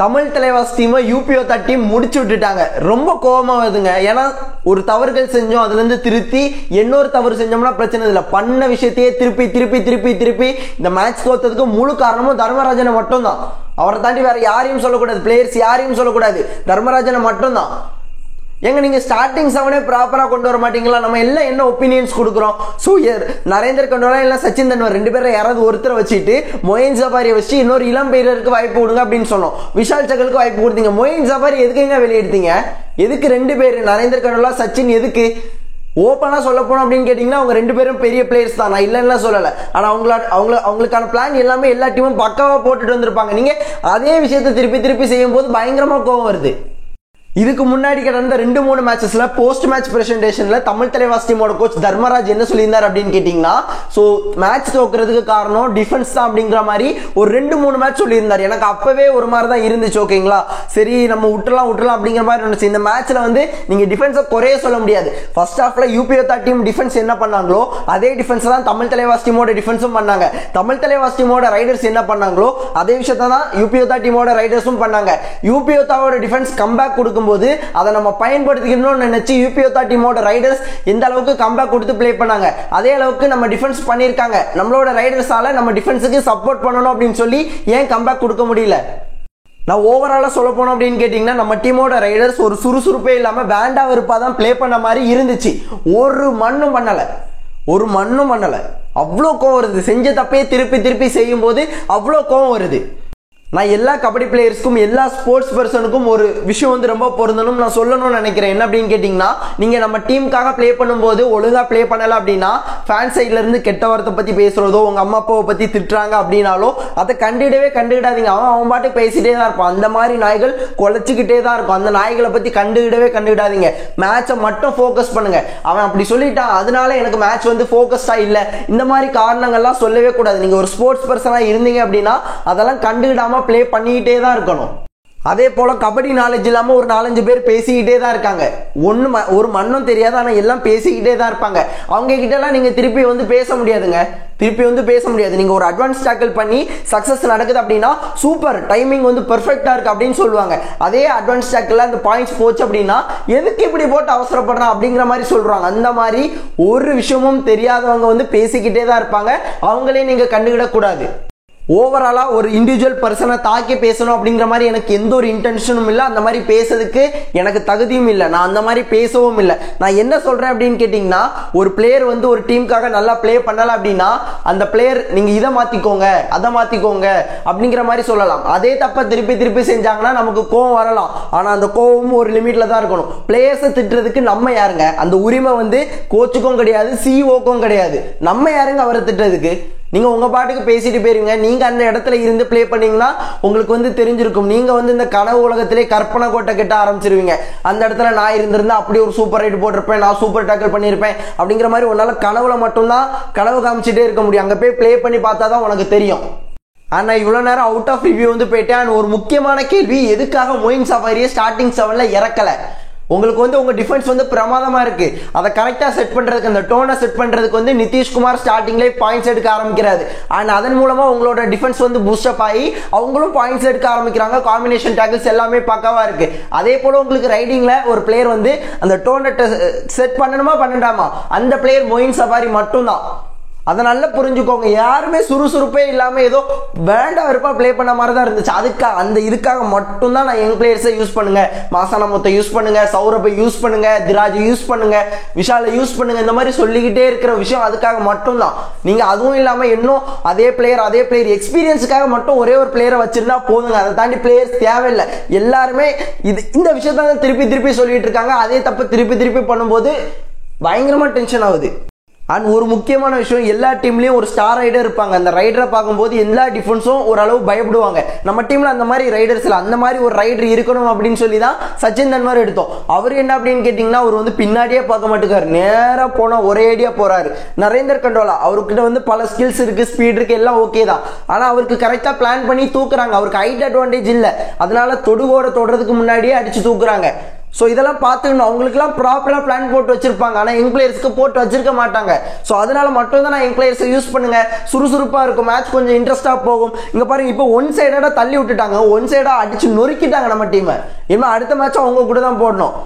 தமிழ் தலைவாஸ் டீமை UPO team முடிச்சு விட்டுட்டாங்க. ரொம்ப கோபமா வருதுங்க. ஏன்னா ஒரு தவறுகள் செஞ்சோம், அதுல இருந்து திருத்தி இன்னொரு தவறு செஞ்சோம்னா பிரச்சனை இல்லை. பண்ண விஷயத்தையே திருப்பி திருப்பி திருப்பி திருப்பி இந்த மேட்ச் தோத்ததுக்கு முழு காரணமும் தர்மராஜனை மட்டும் தான். அவரை தாண்டி வேற யாரையும் சொல்லக்கூடாது, பிளேயர்ஸ் யாரையும் சொல்லக்கூடாது, தர்மராஜனை மட்டும் தான். எங்க நீங்க ஸ்டார்டிங் 7 ப்ராப்பரா கொண்டு வர மாட்டீங்களா? நம்ம எல்லாம் என்ன ஒப்பீனியன்ஸ் கொடுக்குறோம்? சூயர், நரேந்தர் கண்டோலா இல்ல சச்சின் தன்வர் ரெண்டு பேரும் யாராவது ஒருத்தரை வச்சுட்டு மொயின் ஜபாரியை வச்சு இன்னொரு இளம் வீரருக்கு வாய்ப்பு கொடுங்க அப்படின்னு சொன்னோம். விஷால் சகலுக்கு வாய்ப்பு கொடுத்தீங்க. மொயின் ஜபாரி எதுக்குங்க வெளியெடுத்தீங்க? எதுக்கு 2 பேர் நரேந்தர் கண்டோலா சச்சின் எதுக்கு? ஓப்பனா சொல்ல போனோம் அப்படின்னு கேட்டீங்கன்னா அவங்க 2 பேரும் பெரிய பிளேயர்ஸ் தான், நான் இல்லைன்னா சொல்லலை. ஆனா அவங்களுக்கான பிளான் எல்லாமே எல்லா டீமும் பக்காவா போட்டுட்டு வந்திருப்பாங்க. நீங்க அதே விஷயத்தை திருப்பி திருப்பி செய்யும் போது பயங்கரமா கோவம் வருது. இதுக்கு முன்னாடி கடந்த 2-3 மேட்சஸ்ல போஸ்ட் மேட்ச் பிரசன்டேஷன்ல தமிழ் தலைவாஸ் டீமோட கோச் தர்மராஜ் என்ன சொல்லியிருந்தார் அப்படின்னு கேட்டீங்கன்னா, சோ மேட்ச் தோக்குறதுக்கு காரணம் டிஃபென்ஸ் தான் அப்படிங்கிற மாதிரி ஒரு 2-3 மேட்ச் சொல்லியிருந்தார். எனக்கு அப்பவே ஒரு மாதிரி தான் இருந்துச்சு. ஓகேங்களா, சரி நம்ம விட்டுலாம் அப்படிங்கிற மாதிரி இருந்துச்சு. இந்த மேட்ச்ல வந்து நீங்க டிஃபென்ஸை குறைய சொல்ல முடியாது. ஃபர்ஸ்ட் ஹாஃப்ல யூபிஓ டீம் டிஃபென்ஸ் என்ன பண்ணாங்களோ அதே டிஃபென்ஸ் தான் தமிழ் தலைவாஸ் டீமோட டிஃபென்ஸும் பண்ணாங்க. தமிழ் தலைவாஸ் டீமோட ரைடர்ஸ் என்ன பண்ணாங்களோ அதே விஷயத்த தான் யூபிஓ டீமோட ரைடர்ஸும் பண்ணாங்க. யூபிஓ டிஃபென்ஸ் கம்பேக் கொடுக்கும் போது அதை நம்ம பயன்படுத்திக்கணும்னு நினைச்சு யூபிஓ டீமோட ரைடர்ஸ் எந்த அளவுக்கு கம்பேக் கொடுத்து பிளே பண்ணாங்க அதே அளவுக்கு நம்ம டிஃபென்ஸ் பண்ணிருக்காங்க. நம்மளோட ரைடர்ஸால நம்ம டிஃபென்ஸுக்கு சப்போர்ட் பண்ணணும் அப்படின்னு சொல்லி ஏன் கம்பேக் கொடுக்க முடியல? நான் ஓவராலா சொல்ல போனோம் அப்படின்னு கேட்டீங்கன்னா நம்ம டீமோட ரைடர்ஸ் ஒரு சுறுசுறுப்பே இல்லாம வேண்டா வெறுப்பா தான் பிளே பண்ண மாதிரி இருந்துச்சு. ஒரு மண்ணும் பண்ணல. அவ்வளோ கோவம் வருது. செஞ்ச தப்பே திருப்பி திருப்பி செய்யும் போது அவ்வளோ கோவம் வருது. நான் எல்லா கபடி பிளேயர்ஸ்க்கும் எல்லா ஸ்போர்ட்ஸ் பர்சனுக்கும் ஒரு விஷயம் வந்து ரொம்ப பொருந்தணும் நான் சொல்லணும்னு நினைக்கிறேன். என்ன அப்படின்னு கேட்டீங்கன்னா, நீங்க நம்ம டீமுக்காக பிளே பண்ணும்போது ஒழுங்கா பிளே பண்ணல அப்படின்னா ஃபேன் சைட்ல இருந்து கெட்ட வார்த்தை பத்தி பேசுறதோ உங்க அம்மா அப்பாவை பத்தி திட்டுறாங்க அப்படின்னாலோ அதை கண்டுக்கிடாதீங்க. அவன் பாட்டு பேசிட்டே தான் இருப்பான். அந்த மாதிரி நாய்கள் குலைச்சிக்கிட்டே தான் இருக்கும். அந்த நாய்களை பத்தி கண்டுக்கிடாதீங்க. மேட்சை மட்டும் ஃபோக்கஸ் பண்ணுங்க. அவன் அப்படி சொல்லிட்டான் அதனால எனக்கு மேட்ச் வந்து ஃபோக்கஸ்டா இல்ல, இந்த மாதிரி காரணங்கள்லாம் சொல்லவே கூடாது. நீங்க ஒரு ஸ்போர்ட்ஸ் பர்சனா இருந்தீங்க அப்படின்னா அதெல்லாம் கண்டுக்கிடாம பிளே பண்ணிக்கிட்டே தான் இருக்கணும். அதே போல கபடி நாலேஜ் இல்லாம ஒரு 4-5 பேர் பேசிக்கிட்டே தான் இருக்காங்க. ஒரு மண்ணும் தெரியாது, ஆனா எல்லாம் பேசிக்கிட்டே தான் இருப்பாங்க. அவங்க கிட்ட எல்லாம் நீங்க திருப்பி வந்து பேச முடியாதுங்க. நீங்க ஒரு அட்வான்ஸ் டேக்கிள் பண்ணி சக்சஸ் நடக்குது அப்படின்னா சூப்பர், டைமிங் வந்து பெர்ஃபெக்ட்டா இருக்கு அப்படின்னு சொல்லுவாங்க. அதே அட்வான்ஸ் டேக்கிள்ல அந்த பாயிண்ட்ஸ் போச்சு அப்படின்னா எதுக்கு இப்படி போட்டு அவசரப்படுறான் அப்படிங்கிற மாதிரி சொல்றாங்க. அந்த மாதிரி ஒரு விஷயமும் தெரியாதவங்க வந்து பேசிக்கிட்டே தான் இருப்பாங்க. அவங்களே நீங்க கண்டுக்கிட கூடாது. ஓவராலா ஒரு இண்டிவிஜுவல் பர்சனை தாக்கி பேசணும் அப்படிங்கிற மாதிரி எனக்கு எந்த ஒரு இன்டென்ஷனும் இல்லை. அந்த மாதிரி பேசுறதுக்கு எனக்கு தகுதியும் இல்லை. நான் அந்த மாதிரி பேசவும் இல்லை. நான் என்ன சொல்றேன் அப்படின்னு கேட்டீங்கன்னா, ஒரு பிளேயர் வந்து ஒரு டீமுக்காக நல்லா பிளே பண்ணல அப்படின்னா அந்த பிளேயர் நீங்க இதை மாத்திக்கோங்க அதை மாத்திக்கோங்க அப்படிங்கிற மாதிரி சொல்லலாம். அதே தப்ப திருப்பி திருப்பி செஞ்சாங்கன்னா நமக்கு கோவம் வரலாம். ஆனா அந்த கோவமும் ஒரு லிமிட்ல தான் இருக்கணும். பிளேயர்ஸை திட்டுறதுக்கு நம்ம யாருங்க? அந்த உரிமை வந்து கோச்சுக்கும் கிடையாது, சிஓக்கும் கிடையாது. நம்ம யாருங்க அவரை திட்டுறதுக்கு? நீங்க உங்க பாட்டுக்கு பேசிட்டு போயிருங்க. நீங்க அந்த இடத்துல இருந்து பிளே பண்ணீங்கன்னா உங்களுக்கு வந்து தெரிஞ்சிருக்கும். நீங்க வந்து இந்த கனவு உலகத்திலே கற்பனை கோட்டை கட்ட ஆரம்பிச்சிருவீங்க. அந்த இடத்துல நான் இருந்திருந்தா அப்படி ஒரு சூப்பர் ரைட் போட்டிருப்பேன், நான் சூப்பர் டேக்கிள் பண்ணியிருப்பேன் அப்படிங்கிற மாதிரி உன்னால கனவுல மட்டும்தான் கனவு காமிச்சிட்டே இருக்க முடியும். அங்க போய் பிளே பண்ணி பார்த்தா தான் உனக்கு தெரியும். ஆனா இவ்வளவு நேரம் அவுட் ஆஃப் ரிவ்யூ வந்து போயிட்டேன். ஒரு முக்கியமான கேள்வி, எதுக்காக மொயின் சஃபாரியை ஸ்டார்டிங் 7ல இறக்கல? உங்களுக்கு வந்து உங்க டிஃபென்ஸ் வந்து பிரமாதமா இருக்கு. அதை கரெக்டா செட் பண்றதுக்கு, அந்த டோனை செட் பண்றதுக்கு வந்து நிதிஷ்குமார் ஸ்டார்டிங்லேயே பாயிண்ட்ஸ் எடுக்க ஆரம்பிக்கிறாரு. அண்ட் அதன் மூலமா உங்களோட டிஃபென்ஸ் வந்து பூஸ்டப் ஆகி அவங்களும் பாயிண்ட்ஸ் எடுக்க ஆரம்பிக்கிறாங்க. காம்பினேஷன் டேக்கிள்ஸ் எல்லாமே பக்காவா இருக்கு. அதே போல உங்களுக்கு ரைடிங்ல ஒரு பிளேயர் வந்து அந்த டோனை செட் பண்ணணுமா பண்ணண்டாமா, அந்த பிளேயர் மொயின் சஃபாரி மட்டும்தான். அதை நல்லா புரிஞ்சுக்கோங்க. யாருமே சுறுசுறுப்பே இல்லாம ஏதோ வேண்டாம் வெறுப்பா பிளே பண்ண மாதிரி தான் இருந்துச்சு. இதுக்காக மட்டும்தான் நான் யங் பிளேயர்ஸை யூஸ் பண்ணுங்க, மாசான முத்தை யூஸ் பண்ணுங்க, சௌரபை யூஸ் பண்ணுங்க, திராஜ் யூஸ் பண்ணுங்க, விஷாலை யூஸ் பண்ணுங்க, இந்த மாதிரி சொல்லிக்கிட்டே இருக்கிற விஷயம் அதுக்காக மட்டும்தான். நீங்க அதுவும் இல்லாம இன்னும் அதே பிளேயர் எக்ஸ்பீரியன்ஸுக்காக மட்டும் ஒரே ஒரு பிளேயரை வச்சிருந்தா போதுங்க. அதை தாண்டி பிளேயர்ஸ் தேவையில்லை. எல்லாருமே இந்த விஷயத்த திருப்பி சொல்லிட்டு இருக்காங்க. அதே தப்பு திருப்பி பண்ணும்போது பயங்கரமா டென்ஷன் ஆகுது. அண்ட் ஒரு முக்கியமான விஷயம், எல்லா டீம்லயும் ஒரு ஸ்டார் ரைடர் இருப்பாங்க. அந்த ரைடரை பார்க்கும்போது எல்லா டிஃபென்ஸும் ஓரளவு பயப்படுவாங்க. நம்ம டீம்ல அந்த மாதிரி ரைடர்ஸ் இல்லை. அந்த மாதிரி ஒரு ரைடர் இருக்கணும் அப்படின்னு சொல்லி தான் சச்சின் தன்வர் எடுத்தோம். அவர் என்ன அப்படின்னு கேட்டீங்கன்னா, அவர் வந்து பின்னாடியே பார்க்க மாட்டேங்காரு, நேரா போனா ஒரே ஐடியா போறாரு. நரேந்தர் கண்டோலா அவர்கிட்ட வந்து பல ஸ்கில்ஸ் இருக்கு, ஸ்பீட் இருக்கு, எல்லாம் ஓகே தான். ஆனா அவருக்கு கரெக்டா பிளான் பண்ணி தூக்குறாங்க. அவருக்கு ஹைட் அட்வான்டேஜ் இல்லை, அதனால தொடுறதுக்கு முன்னாடியே அடிச்சு தூக்குறாங்க. ஸோ இதெல்லாம் பார்த்துக்கணும். அவங்களுக்குலாம் ப்ராப்பராக பிளான் போட்டு வச்சிருப்பாங்க, ஆனால் யங் பிளேயர்ஸ்க்கு போட்டு வச்சிருக்க மாட்டாங்க. ஸோ அதனால மட்டும் தான் நான் யங் பிளேயர்ஸை யூஸ் பண்ணுங்க, சுறுசுறுப்பாக இருக்கும், மேட்ச் கொஞ்சம் இன்ட்ரெஸ்டாக போகும். இங்கே பாருங்க, இப்போ ஒன் சைடாக தள்ளி விட்டுட்டாங்க, ஒன் சைடாக அடிச்சு நொறுக்கிட்டாங்க நம்ம டீமை. இனிமேல் அடுத்த மேட்ச் அவங்க கூட தான் போடணும்.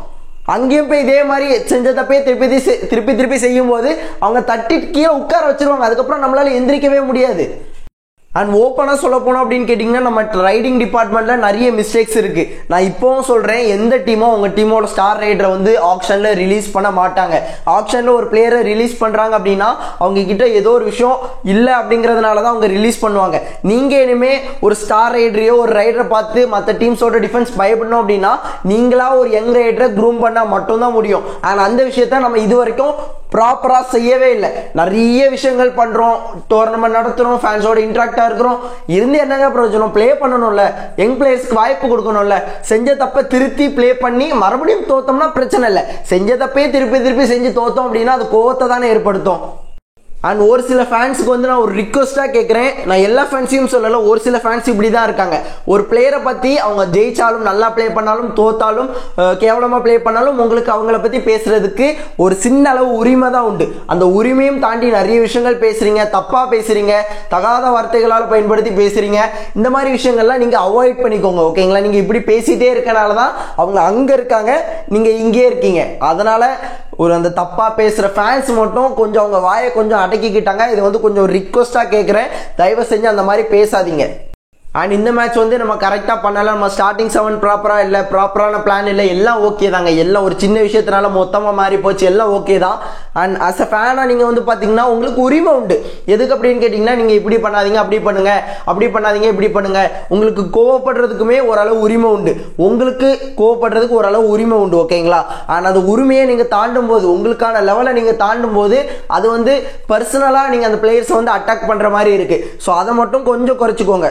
அங்கேயும் போய் இதே மாதிரி செஞ்ச தப்பே திருப்பி செய்யும் போது அவங்க தட்டி கீழே உட்கார வச்சிருவாங்க. அதுக்கப்புறம் நம்மளால எந்திரிக்கவே முடியாது. அண்ட் ஓப்பனாக சொல்ல போனோம் அப்படின்னு கேட்டிங்கன்னா, நம்ம ரைடிங் டிபார்ட்மெண்ட்டில் நிறைய மிஸ்டேக்ஸ் இருக்குது. நான் இப்போவும் சொல்கிறேன், எந்த டீமோ உங்கள் டீமோட ஸ்டார் ரைடரை வந்து ஆப்ஷனில் ரிலீஸ் பண்ண மாட்டாங்க. ஆப்ஷனில் ஒரு பிளேயரை ரிலீஸ் பண்ணுறாங்க அப்படின்னா அவங்க கிட்ட ஏதோ ஒரு விஷயம் இல்லை அப்படிங்கிறதுனால தான் அவங்க ரிலீஸ் பண்ணுவாங்க. நீங்கள் இனிமேல் ஒரு ஸ்டார் ரைடரையோ ஒரு ரைடரை பார்த்து மற்ற டீம்ஸோட டிஃபென்ஸ் பயப்படணும் அப்படின்னா நீங்களா ஒரு யங் ரைடரை க்ரூம் பண்ணால் மட்டும்தான் முடியும். ஆனால் அந்த விஷயத்த நம்ம இது வரைக்கும் ப்ராப்பராக செய்யவே இல்லை. நிறைய விஷயங்கள் பண்ணுறோம், டோர்னமெண்ட் நடத்துகிறோம், ஃபேன்ஸோட இன்ட்ராக்டாக இருக்கிறோம், இருந்து என்னங்க பிரயோஜனம்? ப்ளே பண்ணணும்ல, யங் பிளேயர்ஸ்க்கு வாய்ப்பு கொடுக்கணும்ல. செஞ்ச தப்பை திருத்தி ப்ளே பண்ணி மறுபடியும் தோத்தோம்னா பிரச்சனை இல்லை. செஞ்ச தப்பே திருப்பி செஞ்சு தோத்தோம் அப்படின்னா அது கோவத்தை தானே ஏற்படுத்தும். அண்ட் ஒரு சில ஃபேன்ஸுக்கு வந்து நான் ஒரு ரிக்வஸ்ட்டாக கேட்குறேன், நான் எல்லா ஃபேன்ஸையும் சொல்லலை, ஒரு சில ஃபேன்ஸ் இப்படி தான் இருக்காங்க. ஒரு பிளேயரை பற்றி அவங்க ஜெயிச்சாலும், நல்லா ப்ளே பண்ணாலும், தோத்தாலும், கேவலமாக ப்ளே பண்ணாலும் உங்களுக்கு அவங்கள பற்றி பேசுறதுக்கு ஒரு சின்ன அளவு உரிமை தான் உண்டு. அந்த உரிமையும் தாண்டி நிறைய விஷயங்கள் பேசுகிறீங்க, தப்பாக பேசுகிறீங்க, தகாத வார்த்தைகளால் பயன்படுத்தி பேசுகிறீங்க. இந்த மாதிரி விஷயங்கள்லாம் நீங்கள் அவாய்ட் பண்ணிக்கோங்க, ஓகேங்களா? நீங்கள் இப்படி பேசிகிட்டே இருக்கனால தான் அவங்க அங்கே இருக்காங்க, நீங்கள் இங்கே இருக்கீங்க. அதனால் ஒரு அந்த தப்பாக பேசுகிற ஃபேன்ஸ் மட்டும் கொஞ்சம் அவங்க வாயை கொஞ்சம் அடக்கிக்கிட்டாங்க. இது வந்து கொஞ்சம் ரிக்வஸ்ட்டாக கேட்குறேன், தயவு செஞ்சு அந்த மாதிரி பேசாதீங்க. அண்ட் இந்த மேட்ச் வந்து நம்ம கரெக்டாக பண்ணல, நம்ம ஸ்டார்டிங் 7 ப்ராப்பராக இல்லை, ப்ராப்பரான பிளான் இல்லை, எல்லாம் ஓகே தாங்க. எல்லாம் ஒரு சின்ன விஷயத்தினால மொத்தமாக மாறி போச்சு, எல்லாம் ஓகே தான். அண்ட் அஸ் அ ஃபேனாக நீங்கள் வந்து பார்த்தீங்கன்னா உங்களுக்கு உரிமை உண்டு. எதுக்கு அப்படின்னு கேட்டிங்கன்னா, நீங்கள் இப்படி பண்ணாதீங்க, அப்படி பண்ணுங்க, அப்படி பண்ணாதீங்க, இப்படி பண்ணுங்க. உங்களுக்கு கோவப்படுறதுக்குமே ஓரளவு உரிமை உண்டு, உங்களுக்கு கோவப்படுறதுக்கு ஓரளவு உரிமை உண்டு, ஓகேங்களா? ஆனால் அந்த உரிமையை நீங்கள் தாண்டும் போது, உங்களுக்கான லெவலை நீங்கள் தாண்டும் போது அது வந்து பர்சனலாக நீங்கள் அந்த பிளேயர்ஸை வந்து அட்டாக் பண்ணுற மாதிரி இருக்குது. ஸோ அதை மட்டும் கொஞ்சம் குறைச்சிக்கோங்க.